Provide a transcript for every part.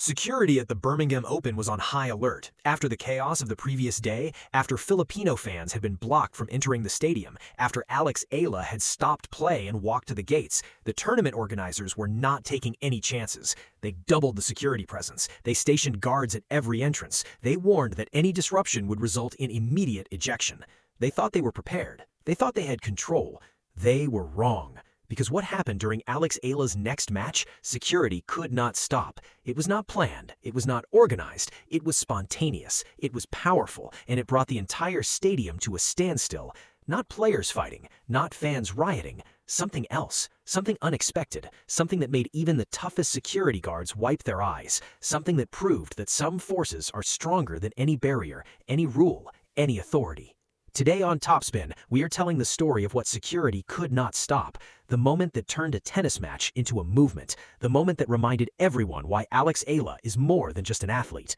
Security at the Birmingham Open was on high alert. After the chaos of the previous day, after Filipino fans had been blocked from entering the stadium, after Alex Eala had stopped play and walked to the gates, the tournament organizers were not taking any chances. They doubled the security presence. They stationed guards at every entrance. They warned that any disruption would result in immediate ejection. They thought they were prepared. They thought they had control. They were wrong. Because what happened during Alex Eala's next match, security could not stop. It was not planned, it was not organized, it was spontaneous, it was powerful, and it brought the entire stadium to a standstill. Not players fighting, not fans rioting, something else, something unexpected, something that made even the toughest security guards wipe their eyes, something that proved that some forces are stronger than any barrier, any rule, any authority. Today on TopSpin, we are telling the story of what security could not stop, the moment that turned a tennis match into a movement, the moment that reminded everyone why Alex Eala is more than just an athlete.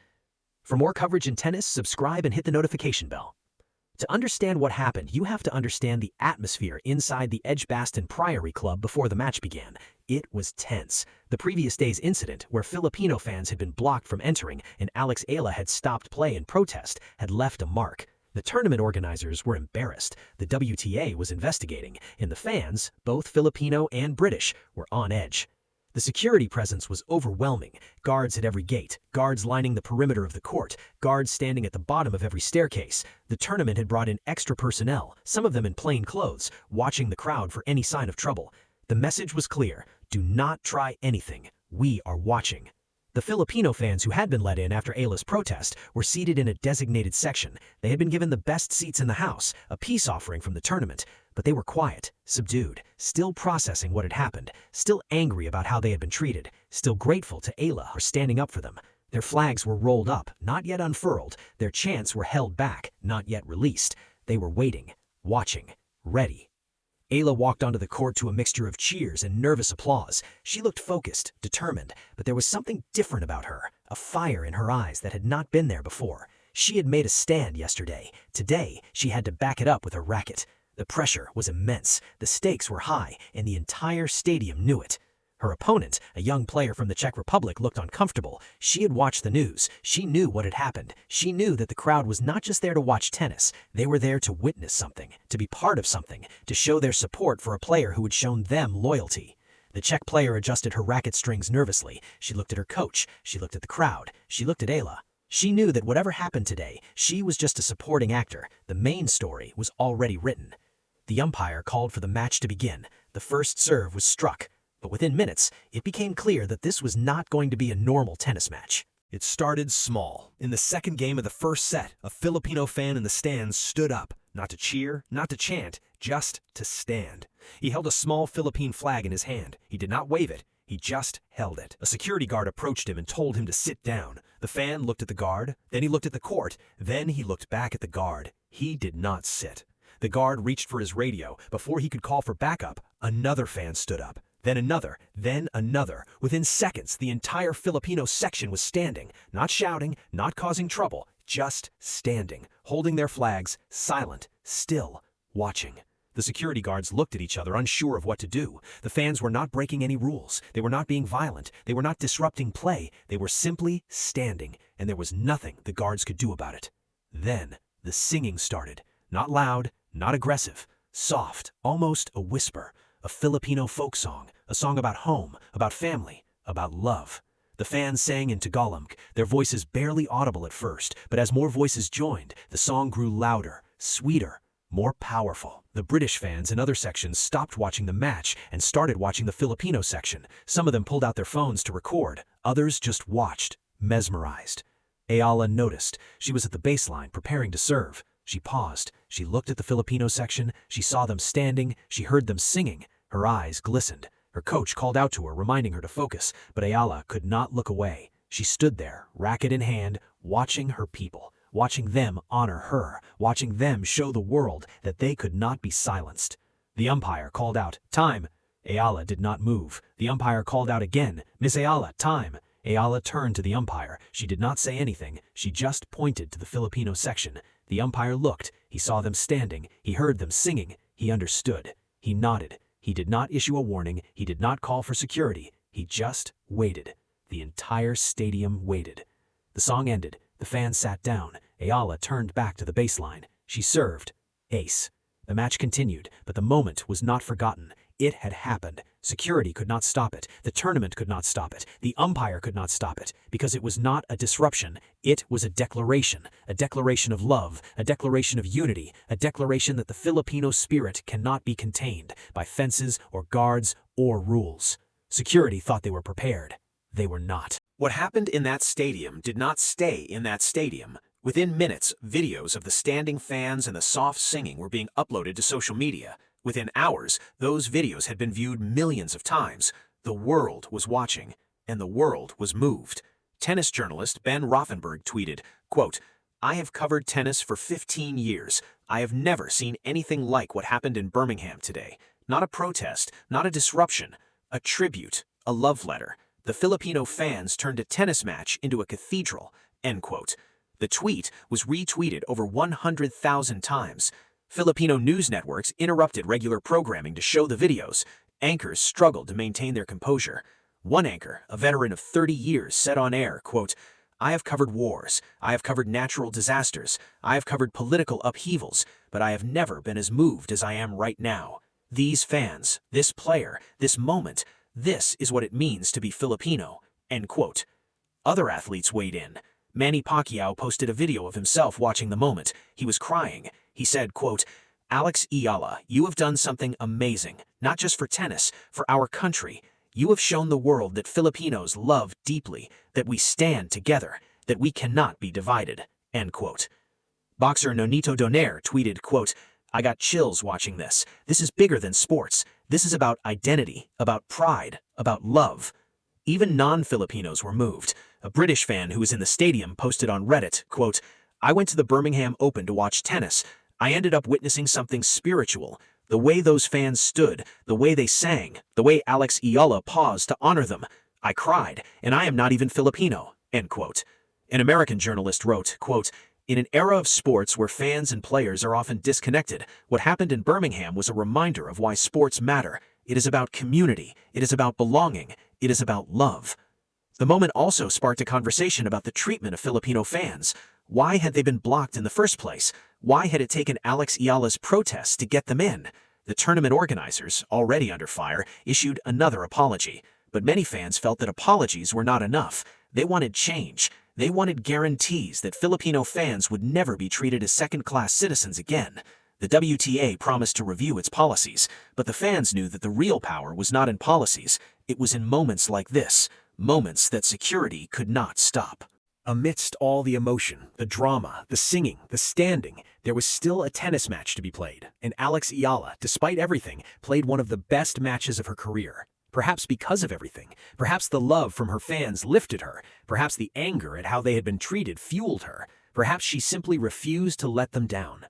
For more coverage in tennis, subscribe and hit the notification bell. To understand what happened, you have to understand the atmosphere inside the Edgbaston Priory Club before the match began. It was tense. The previous day's incident, where Filipino fans had been blocked from entering and Alex Eala had stopped play in protest, had left a mark. The tournament organizers were embarrassed, the WTA was investigating, and the fans, both Filipino and British, were on edge. The security presence was overwhelming. Guards at every gate, guards lining the perimeter of the court, guards standing at the bottom of every staircase. The tournament had brought in extra personnel, some of them in plain clothes, watching the crowd for any sign of trouble. The message was clear: do not try anything. We are watching. The Filipino fans who had been let in after Eala's protest were seated in a designated section. They had been given the best seats in the house, a peace offering from the tournament. But they were quiet, subdued, still processing what had happened, still angry about how they had been treated, still grateful to Eala for standing up for them. Their flags were rolled up, not yet unfurled. Their chants were held back, not yet released. They were waiting, watching, ready. Eala walked onto the court to a mixture of cheers and nervous applause. She looked focused, determined, but there was something different about her, a fire in her eyes that had not been there before. She had made a stand yesterday. Today, she had to back it up with a racket. The pressure was immense, the stakes were high, and the entire stadium knew it. Her opponent, a young player from the Czech Republic, looked uncomfortable. She had watched the news. She knew what had happened. She knew that the crowd was not just there to watch tennis. They were there to witness something, to be part of something, to show their support for a player who had shown them loyalty. The Czech player adjusted her racket strings nervously. She looked at her coach. She looked at the crowd. She looked at Eala. She knew that whatever happened today, she was just a supporting actor. The main story was already written. The umpire called for the match to begin. The first serve was struck. But within minutes, it became clear that this was not going to be a normal tennis match. It started small. In the second game of the first set, a Filipino fan in the stands stood up, not to cheer, not to chant, just to stand. He held a small Philippine flag in his hand. He did not wave it. He just held it. A security guard approached him and told him to sit down. The fan looked at the guard, then he looked at the court, then he looked back at the guard. He did not sit. The guard reached for his radio. Before he could call for backup, another fan stood up. Then another, then another. Within seconds, the entire Filipino section was standing, not shouting, not causing trouble, just standing, holding their flags, silent, still, watching. The security guards looked at each other, unsure of what to do. The fans were not breaking any rules. They were not being violent. They were not disrupting play. They were simply standing, and there was nothing the guards could do about it. Then the singing started. Not loud, not aggressive, soft, almost a whisper. A Filipino folk song, a song about home, about family, about love. The fans sang in Tagalog, their voices barely audible at first, but as more voices joined, the song grew louder, sweeter, more powerful. The British fans in other sections stopped watching the match and started watching the Filipino section. Some of them pulled out their phones to record, others just watched, mesmerized. Eala noticed. She was at the baseline, preparing to serve. She paused. She looked at the Filipino section. She saw them standing. She heard them singing. Her eyes glistened. Her coach called out to her, reminding her to focus, but Eala could not look away. She stood there, racket in hand, watching her people, watching them honor her, watching them show the world that they could not be silenced. The umpire called out, "Time!" Eala did not move. The umpire called out again, "Miss Eala, time!" Eala turned to the umpire. She did not say anything. She just pointed to the Filipino section. The umpire looked. He saw them standing. He heard them singing. He understood. He nodded. He did not issue a warning. He did not call for security. He just waited. The entire stadium waited. The song ended. The fans sat down. Eala turned back to the baseline. She served. Ace. The match continued, but the moment was not forgotten. It had happened. Security could not stop it. The tournament could not stop it. The umpire could not stop it, because it was not a disruption. It was a declaration of love, a declaration of unity, a declaration that the Filipino spirit cannot be contained by fences or guards or rules. Security thought they were prepared. They were not. What happened in that stadium did not stay in that stadium. Within minutes, videos of the standing fans and the soft singing were being uploaded to social media. Within hours, those videos had been viewed millions of times. The world was watching, and the world was moved. Tennis journalist Ben Rothenberg tweeted, quote, "I have covered tennis for 15 years. I have never seen anything like what happened in Birmingham today. Not a protest, not a disruption, a tribute, a love letter. The Filipino fans turned a tennis match into a cathedral," end quote. The tweet was retweeted over 100,000 times. Filipino news networks interrupted regular programming to show the videos. Anchors struggled to maintain their composure. One anchor, a veteran of 30 years, said on air, quote, "I have covered wars, I have covered natural disasters, I have covered political upheavals, but I have never been as moved as I am right now. These fans, this player, this moment, this is what it means to be Filipino," end quote. Other athletes weighed in. Manny Pacquiao posted a video of himself watching the moment. He was crying. He said, quote, "Alex Eala, you have done something amazing, not just for tennis, for our country. You have shown the world that Filipinos love deeply, that we stand together, that we cannot be divided," end quote. Boxer Nonito Donaire tweeted, quote, "I got chills watching this. This is bigger than sports. This is about identity, about pride, about love." Even non-Filipinos were moved. A British fan who was in the stadium posted on Reddit, quote, "I went to the Birmingham Open to watch tennis. I ended up witnessing something spiritual. The way those fans stood, the way they sang, the way Alex Eala paused to honor them. I cried, and I am not even Filipino," end quote. An American journalist wrote, quote, "In an era of sports where fans and players are often disconnected, what happened in Birmingham was a reminder of why sports matter. It is about community. It is about belonging. It is about love." The moment also sparked a conversation about the treatment of Filipino fans. Why had they been blocked in the first place? Why had it taken Alex Eala's protests to get them in? The tournament organizers, already under fire, issued another apology. But many fans felt that apologies were not enough. They wanted change. They wanted guarantees that Filipino fans would never be treated as second-class citizens again. The WTA promised to review its policies, but the fans knew that the real power was not in policies. It was in moments like this. Moments that security could not stop. Amidst all the emotion, the drama, the singing, the standing, there was still a tennis match to be played, and Alex Eala, despite everything, played one of the best matches of her career. Perhaps because of everything, perhaps the love from her fans lifted her, perhaps the anger at how they had been treated fueled her, perhaps she simply refused to let them down.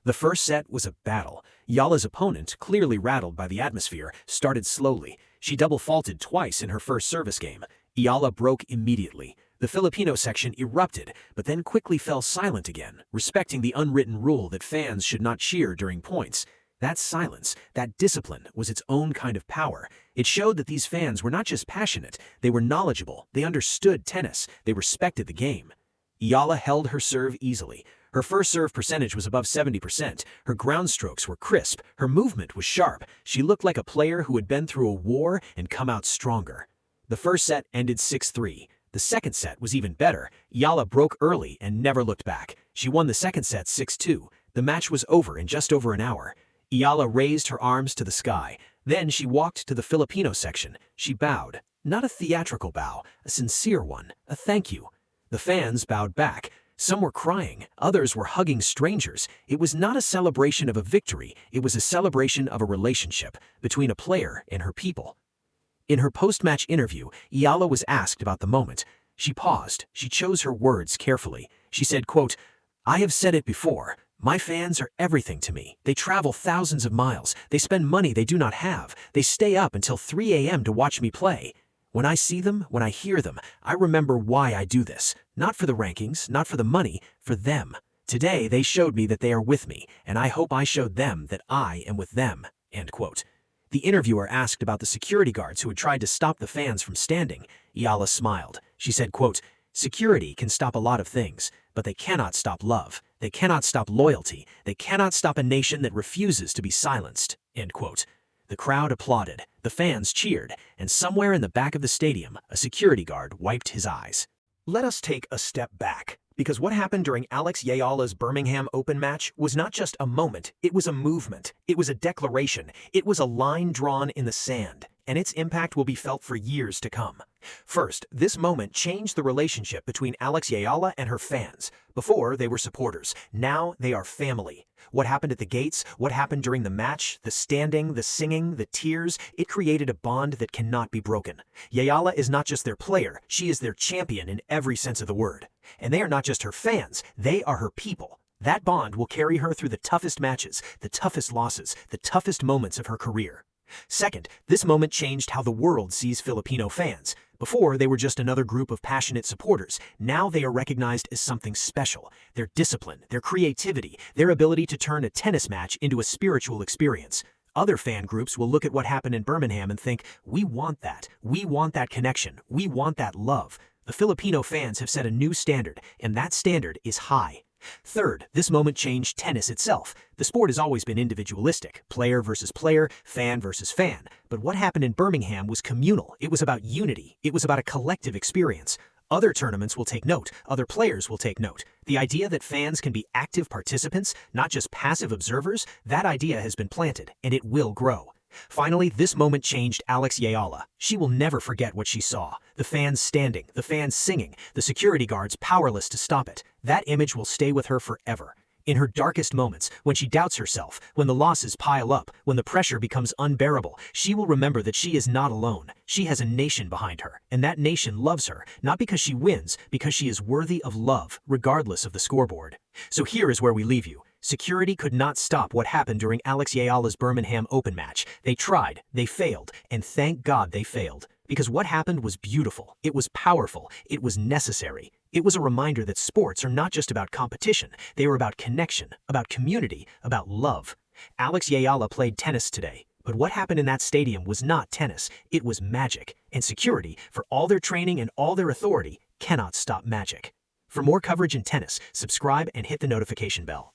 The first set was a battle. Eala's opponent, clearly rattled by the atmosphere, started slowly. She double-faulted twice in her first service game. Eala broke immediately. The Filipino section erupted, but then quickly fell silent again, respecting the unwritten rule that fans should not cheer during points. That silence, that discipline, was its own kind of power. It showed that these fans were not just passionate, they were knowledgeable, they understood tennis, they respected the game. Eala held her serve easily. Her first serve percentage was above 70%. Her ground strokes were crisp. Her movement was sharp. She looked like a player who had been through a war and come out stronger. The first set ended 6-3. The second set was even better. Eala broke early and never looked back. She won the second set 6-2. The match was over in just over an hour. Eala raised her arms to the sky. Then she walked to the Filipino section. She bowed. Not a theatrical bow, a sincere one, a thank you. The fans bowed back. Some were crying, others were hugging strangers. It was not a celebration of a victory, it was a celebration of a relationship between a player and her people. In her post-match interview, Eala was asked about the moment. She paused. She chose her words carefully. She said, quote, "I have said it before. My fans are everything to me. They travel thousands of miles. They spend money they do not have. They stay up until 3 a.m. to watch me play. When I see them, when I hear them, I remember why I do this. Not for the rankings, not for the money, for them. Today, they showed me that they are with me, and I hope I showed them that I am with them," end quote. The interviewer asked about the security guards who had tried to stop the fans from standing. Eala smiled. She said, quote, "Security can stop a lot of things, but they cannot stop love. They cannot stop loyalty. They cannot stop a nation that refuses to be silenced." End quote. The crowd applauded, the fans cheered, and somewhere in the back of the stadium, a security guard wiped his eyes. Let us take a step back, because what happened during Alex Eala's Birmingham Open match was not just a moment, it was a movement, it was a declaration, it was a line drawn in the sand, and its impact will be felt for years to come. First, this moment changed the relationship between Alex Eala and her fans. Before, they were supporters. Now, they are family. What happened at the gates, what happened during the match, the standing, the singing, the tears, it created a bond that cannot be broken. Eala is not just their player, she is their champion in every sense of the word. And they are not just her fans, they are her people. That bond will carry her through the toughest matches, the toughest losses, the toughest moments of her career. Second, this moment changed how the world sees Filipino fans. Before, they were just another group of passionate supporters. Now they are recognized as something special. Their discipline, their creativity, their ability to turn a tennis match into a spiritual experience. Other fan groups will look at what happened in Birmingham and think, we want that connection, we want that love. The Filipino fans have set a new standard, and that standard is high. Third, this moment changed tennis itself. The sport has always been individualistic, player versus player, fan versus fan. But what happened in Birmingham was communal. It was about unity. It was about a collective experience. Other tournaments will take note. Other players will take note. The idea that fans can be active participants, not just passive observers, that idea has been planted, and it will grow. Finally, this moment changed Alex Eala. She will never forget what she saw. The fans standing, the fans singing, the security guards powerless to stop it. That image will stay with her forever. In her darkest moments, when she doubts herself, when the losses pile up, when the pressure becomes unbearable, she will remember that she is not alone. She has a nation behind her, and that nation loves her, not because she wins, because she is worthy of love, regardless of the scoreboard. So here is where we leave you. Security could not stop what happened during Alex Eala's Birmingham Open match. They tried, they failed, and thank God they failed. Because what happened was beautiful, it was powerful, it was necessary. It was a reminder that sports are not just about competition, they are about connection, about community, about love. Alex Eala played tennis today, but what happened in that stadium was not tennis, it was magic. And security, for all their training and all their authority, cannot stop magic. For more coverage in tennis, subscribe and hit the notification bell.